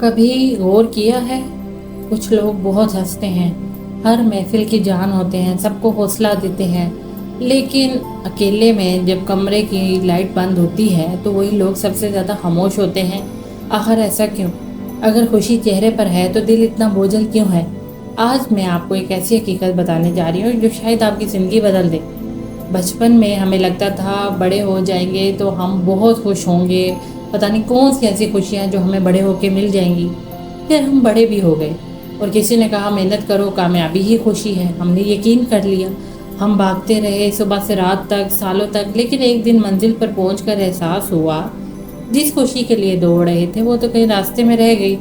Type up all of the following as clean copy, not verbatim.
کبھی غور کیا ہے؟ کچھ لوگ بہت ہنستے ہیں، ہر محفل کی جان ہوتے ہیں، سب کو حوصلہ دیتے ہیں، لیکن اکیلے میں جب کمرے کی لائٹ بند ہوتی ہے تو وہی لوگ سب سے زیادہ خاموش ہوتے ہیں۔ آخر ایسا کیوں؟ اگر خوشی چہرے پر ہے تو دل اتنا بوجھل کیوں ہے؟ آج میں آپ کو ایک ایسی حقیقت بتانے جا رہی ہوں جو شاید آپ کی زندگی بدل دے۔ بچپن میں ہمیں لگتا تھا بڑے ہو جائیں گے تو ہم بہت خوش ہوں گے، پتہ نہیں کون سی ایسی خوشیاں جو ہمیں بڑے ہو کے مل جائیں گی۔ پھر ہم بڑے بھی ہو گئے اور کسی نے کہا محنت کرو، کامیابی ہی خوشی ہے۔ ہم نے یقین کر لیا، ہم بھاگتے رہے صبح سے رات تک، سالوں تک، لیکن ایک دن منزل پر پہنچ کر احساس ہوا جس خوشی کے لیے دوڑ رہے تھے وہ تو کہیں راستے میں رہ گئی۔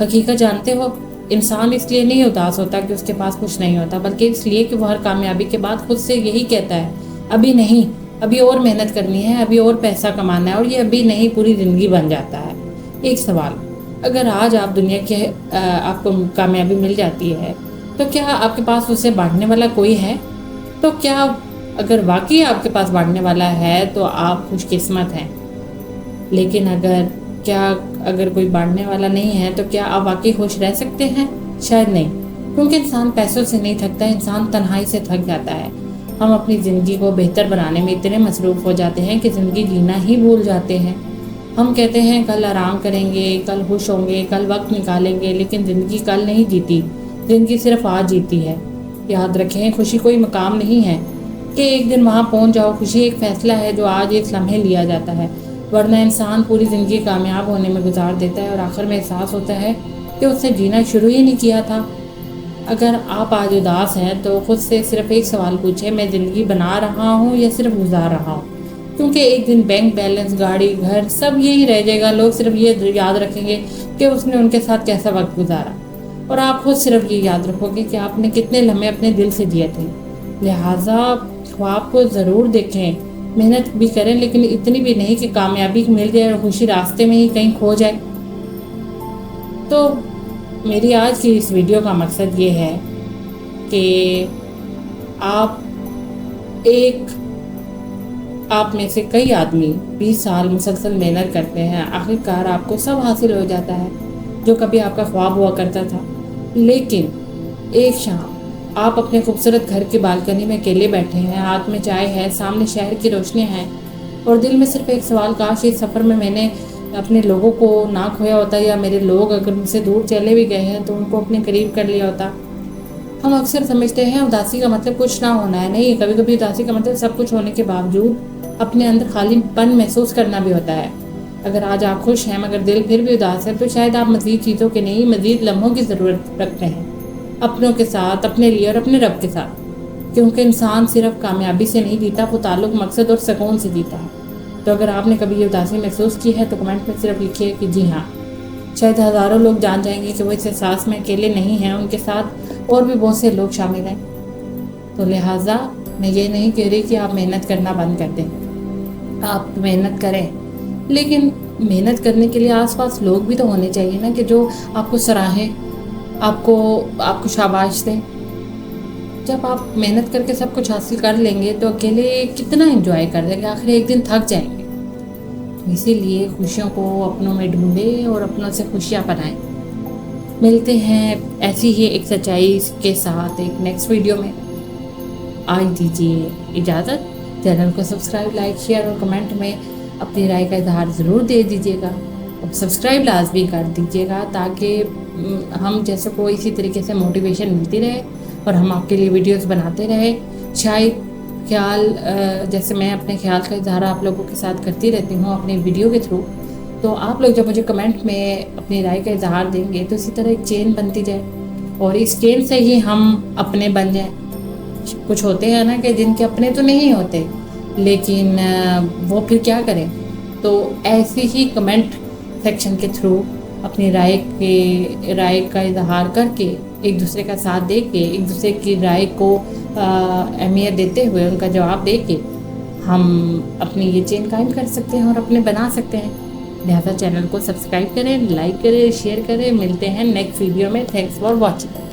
حقیقت جانتے ہو، انسان اس لیے نہیں اداس ہوتا کہ اس کے پاس کچھ نہیں ہوتا، بلکہ اس لیے کہ وہ ہر کامیابی کے بعد خود سے یہی کہتا ہے، ابھی نہیں، ابھی اور محنت کرنی ہے، ابھی اور پیسہ کمانا ہے، اور یہ ابھی نہیں پوری زندگی بن جاتا ہے۔ ایک سوال، اگر آج آپ دنیا کے آپ کو کامیابی مل جاتی ہے تو کیا آپ کے پاس اسے بانٹنے والا کوئی ہے؟ تو کیا اگر واقعی آپ کے پاس بانٹنے والا ہے تو آپ خوش قسمت ہیں، لیکن اگر کوئی بانٹنے والا نہیں ہے تو کیا آپ واقعی خوش رہ سکتے ہیں؟ شاید نہیں، کیونکہ انسان پیسوں سے نہیں تھکتا، انسان تنہائی سے تھک جاتا ہے۔ ہم اپنی زندگی کو بہتر بنانے میں اتنے مصروف ہو جاتے ہیں کہ زندگی جینا ہی بھول جاتے ہیں۔ ہم کہتے ہیں کل آرام کریں گے، کل خوش ہوں گے، کل وقت نکالیں گے، لیکن زندگی کل نہیں جیتی، زندگی صرف آج جیتی ہے۔ یاد رکھیں، خوشی کوئی مقام نہیں ہے کہ ایک دن وہاں پہنچ جاؤ، خوشی ایک فیصلہ ہے جو آج ایک لمحے لیا جاتا ہے، ورنہ انسان پوری زندگی کامیاب ہونے میں گزار دیتا ہے اور آخر میں احساس ہوتا ہے کہ اس نے جینا شروع ہی نہیں کیا تھا۔ اگر آپ آج اداس ہیں تو خود سے صرف ایک سوال پوچھیں، میں زندگی بنا رہا ہوں یا صرف گزار رہا ہوں؟ کیونکہ ایک دن بینک بیلنس، گاڑی، گھر سب یہی رہ جائے گا، لوگ صرف یہ یاد رکھیں گے کہ اس نے ان کے ساتھ کیسا وقت گزارا، اور آپ خود صرف یہ یاد رکھو گے کہ آپ نے کتنے لمحے اپنے دل سے جیے تھے۔ لہٰذا خواب کو ضرور دیکھیں، محنت بھی کریں، لیکن اتنی بھی نہیں کہ کامیابی مل جائے اور خوشی راستے میں ہی کہیں کھو جائے۔ تو میری آج کی اس ویڈیو کا مقصد یہ ہے کہ آپ میں سے کئی آدمی 20 سال مسلسل محنت کرتے ہیں، آخرکار آپ کو سب حاصل ہو جاتا ہے جو کبھی آپ کا خواب ہوا کرتا تھا، لیکن ایک شام آپ اپنے خوبصورت گھر کی بالکنی میں اکیلے بیٹھے ہیں، ہاتھ میں چائے ہے، سامنے شہر کی روشنیاں ہیں، اور دل میں صرف ایک سوال، کاش اس سفر میں نے اپنے لوگوں کو نہ کھویا ہوتا، یا میرے لوگ اگر مجھ سے دور چلے بھی گئے ہیں تو ان کو اپنے قریب کر لیا ہوتا۔ ہم اکثر سمجھتے ہیں اداسی کا مطلب کچھ نہ ہونا ہے، نہیں، کبھی کبھی اداسی کا مطلب سب کچھ ہونے کے باوجود اپنے اندر خالی پن محسوس کرنا بھی ہوتا ہے۔ اگر آج آپ خوش ہیں مگر دل پھر بھی اداس ہے تو شاید آپ مزید چیزوں کے نہیں، مزید لمحوں کی ضرورت رکھتے ہیں، اپنوں کے ساتھ، اپنے لیے اور اپنے رب کے ساتھ، کیونکہ انسان صرف کامیابی سے نہیں جیتا، وہ تعلق، مقصد اور سکون سے جیتا ہے۔ تو اگر آپ نے کبھی یہ اداسی محسوس کی ہے تو کمنٹ میں صرف لکھیے کہ جی ہاں، شاید ہزاروں لوگ جان جائیں گے کہ وہ اس احساس میں اکیلے نہیں ہیں، ان کے ساتھ اور بھی بہت سے لوگ شامل ہیں۔ تو لہٰذا میں یہ نہیں کہہ رہی کہ آپ محنت کرنا بند کر دیں، آپ محنت کریں، لیکن محنت کرنے کے لیے آس پاس لوگ بھی تو ہونے چاہیے نا، کہ جو آپ کو سراہیں، آپ کو شاباش دیں۔ جب آپ محنت کر کے سب کچھ حاصل کر لیں گے تو اکیلے کتنا انجوائے کر دیں گے، آخر ایک دن تھک جائیں گے۔ اسی لیے خوشیوں کو اپنوں میں ڈھونڈیں اور اپنوں سے خوشیاں بنائیں۔ ملتے ہیں ایسی ہی ایک سچائی کے ساتھ ایک نیکسٹ ویڈیو میں۔ آج دیجیے اجازت، چینل کو سبسکرائب، لائک، شیئر اور کمنٹ میں اپنی رائے کا اظہار ضرور دے دیجیے گا، اور سبسکرائب لازمی کر دیجیے گا تاکہ ہم جیسے کو اسی طریقے سے موٹیویشن ملتی رہے اور ہم آپ کے لیے ویڈیوز بناتے رہے۔ شاید جیسے میں اپنے خیال کا اظہار آپ لوگوں کے ساتھ کرتی رہتی ہوں اپنی ویڈیو کے تھرو، تو آپ لوگ جب مجھے کمنٹ میں اپنی رائے کا اظہار دیں گے تو اسی طرح ایک چین بنتی جائے، اور اس چین سے ہی ہم اپنے بن جائیں۔ کچھ ہوتے ہیں نا کہ جن کے اپنے تو نہیں ہوتے، لیکن وہ پھر کیا کریں، تو ایسی ہی کمنٹ سیکشن کے تھرو اپنی رائے کا اظہار کر کے، ایک دوسرے کا ساتھ دے کے، ایک دوسرے کی رائے کو اہمیت دیتے ہوئے ان کا جواب دے کے ہم اپنی یہ چین قائم کر سکتے ہیں اور اپنے بنا سکتے ہیں۔ لہٰذا چینل کو سبسکرائب کریں، لائک کریں، شیئر کریں۔ ملتے ہیں نیکسٹ ویڈیو میں۔ Thanks for watching.